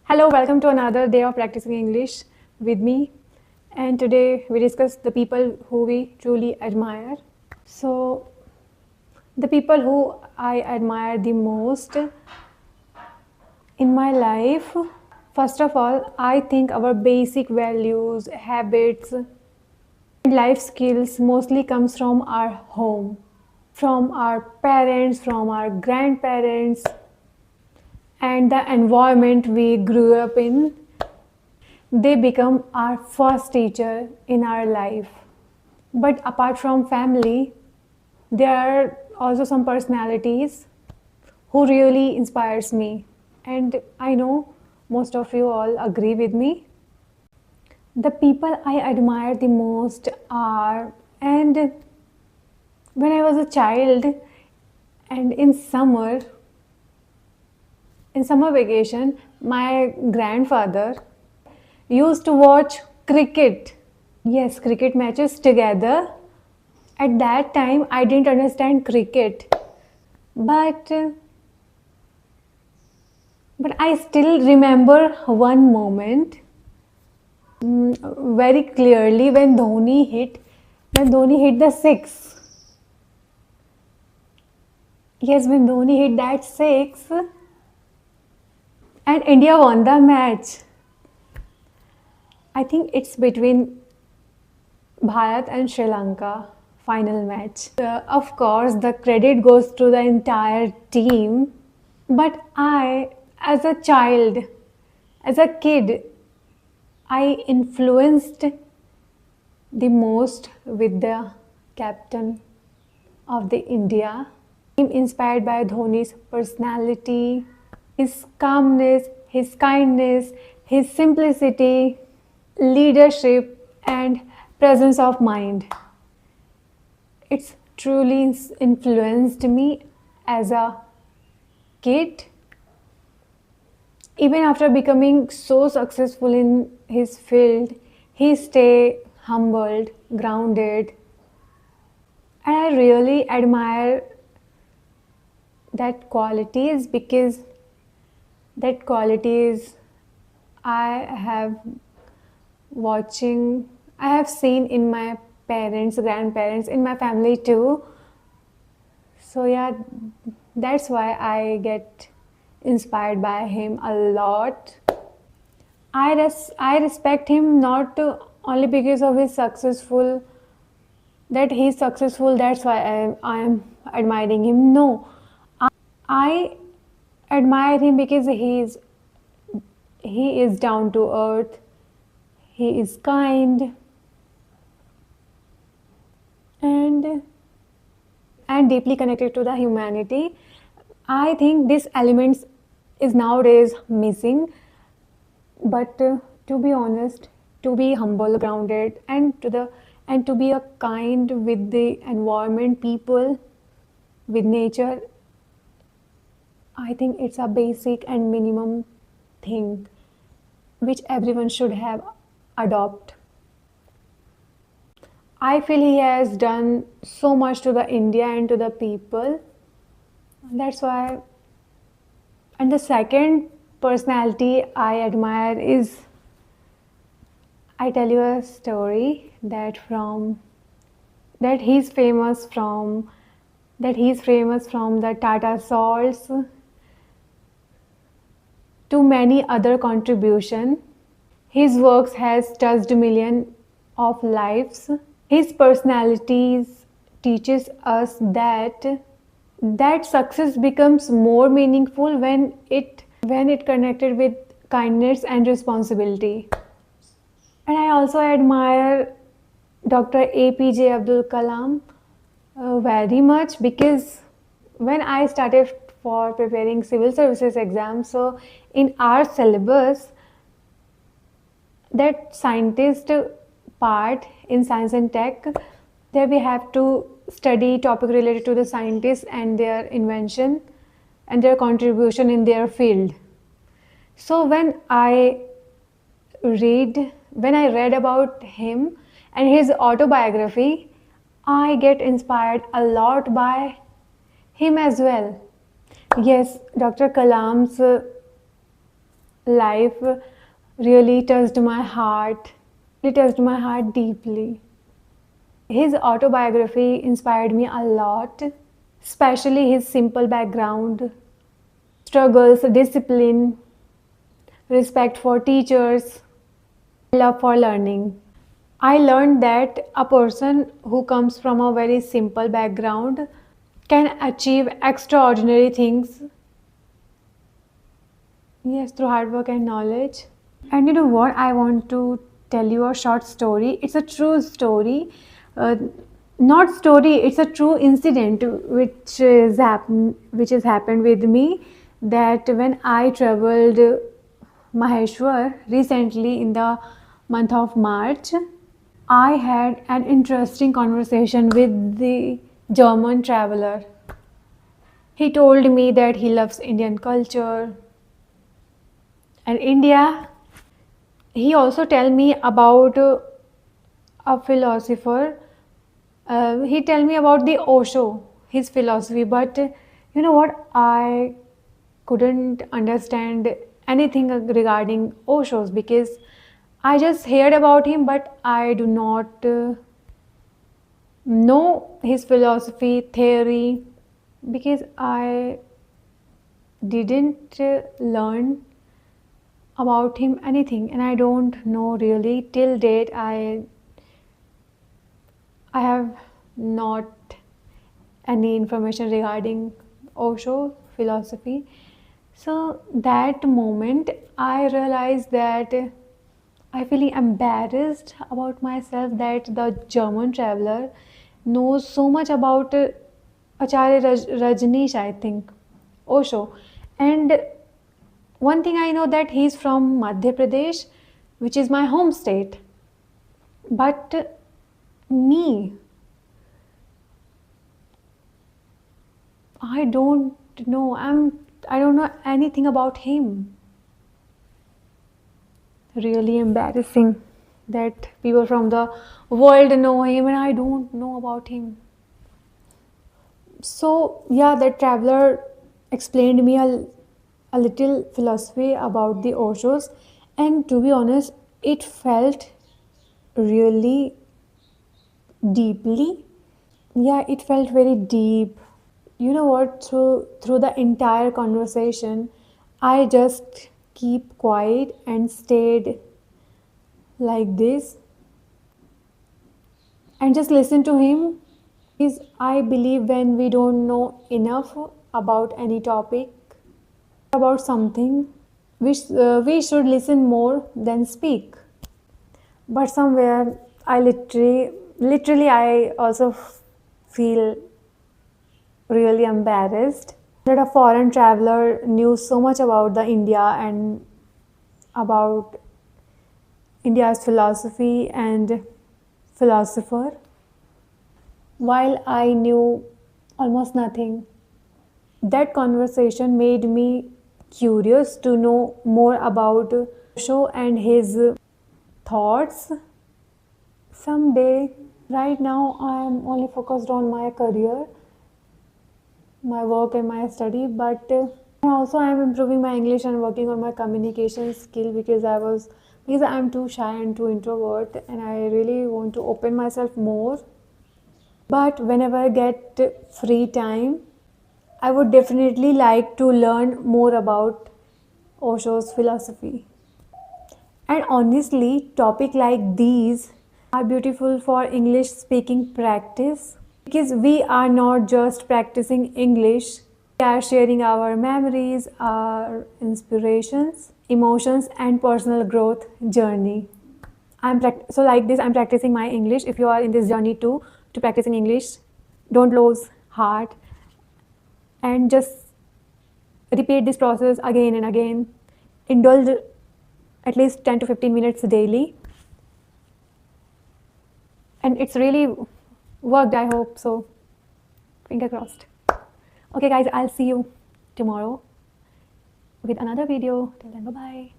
Hello, welcome to another day of practicing English with me. And today we discuss the people who we truly admire. So, the people who I admire the most in my life, first of all, I think our basic values, habits, and life skills mostly comes from our home, from our parents, from our grandparents, and the environment we grew up in. They become our first teacher in our life. But apart from family, there are also some personalities who really inspires me. And I know most of you all agree with me. The people I admire the most are, and when I was a child and in summer vacation, my grandfather used to watch cricket. Yes, cricket matches together. At that time, I didn't understand cricket, but but I still remember one moment very clearly when Dhoni hit the six. Yes, when Dhoni hit that six, and India won the match. I think it's between Bharat and Sri Lanka final match. Of course, the credit goes to the entire team, but as a child, as a kid, I influenced the most with the captain of the India. I'm inspired by Dhoni's personality, his calmness, his kindness, his simplicity, leadership, and presence of mind. It's truly influenced me as a kid. Even after becoming so successful in his field, he stayed humbled, grounded, and I really admire that qualities because that qualities I have I have seen in my parents, grandparents, in my family too. So yeah, that's why I get inspired by him a lot. I respect him not only because of his successful that he's successful. That's why I am admiring him. No, I admire him because he is down to earth. He is kind and deeply connected to the humanity. I think this elements is nowadays missing. But to be honest, to be humble, grounded, and to be a kind with the environment, people, with nature, I think it's a basic and minimum thing which everyone should have adopt. I feel he has done so much to the India and to the people. That's why. And the second personality I admire is, I tell you a story that he's famous from the Tata salts to many other contribution. His works has touched millions of lives. His personalities teaches us that success becomes more meaningful when it connected with kindness and responsibility. And I also admire Dr. APJ Abdul Kalam very much because when I started for preparing civil services exams, so in our syllabus, that scientist part in science and tech, there we have to study topic related to the scientists and their invention and their contribution in their field. So when I read about him and his autobiography, I get inspired a lot by him as well. Yes, Dr. Kalam's life really touched my heart. It touched my heart deeply. His autobiography inspired me a lot, especially his simple background, struggles, discipline, respect for teachers, love for learning. I learned that a person who comes from a very simple background can achieve extraordinary things, yes, through hard work and knowledge. And you know what? I want to tell you a short story. It's a true story. Uh, Not story, it's a true incident which has happened with me, that when I traveled Maheshwar recently in the month of March, I had an interesting conversation with the German traveler. He told me that he loves Indian culture and India. He also tell me about a philosopher. He tell me about the Osho, his philosophy, but you know what? I couldn't understand anything regarding Osho's, because I just heard about him, but I do not know his philosophy theory, because I didn't learn about him anything, and I don't know really till date. I have not any information regarding Osho philosophy. So that moment I realized that I feel embarrassed about myself, that the German traveler knows so much about Acharya Rajneesh, I think, Osho. And one thing I know, that he's from Madhya Pradesh, which is my home state. But me, I don't know. I don't know anything about him. Really embarrassing that people from the world know him and I don't know about him. So yeah, that traveler explained me a little philosophy about the Oshos, and to be honest, it felt really deeply. Yeah, it felt very deep. You know what? Through the entire conversation, I just keep quiet and stayed like this and just listen to him. Is I believe when we don't know enough about any topic, about something, we should listen more than speak. But somewhere I literally I also feel really embarrassed that a foreign traveler knew so much about the India and about India's philosophy and philosopher, while I knew almost nothing. That conversation made me curious to know more about Osho and his thoughts. Someday, right now, I am only focused on my career, my work, and my study, but also I am improving my English and working on my communication skill, because I am too shy and too introvert, and I really want to open myself more. But whenever I get free time, I would definitely like to learn more about Osho's philosophy. And honestly, topics like these are beautiful for English speaking practice, because we are not just practicing English, we are sharing our memories, our inspirations, emotions, and personal growth journey. So like this, I'm practicing my English. If you are in this journey too, to practicing English, don't lose heart and just repeat this process again and again. Indulge at least 10 to 15 minutes daily. And it's really worked, I hope so. Finger crossed. Okay guys, I'll see you tomorrow with another video. Till then, bye bye.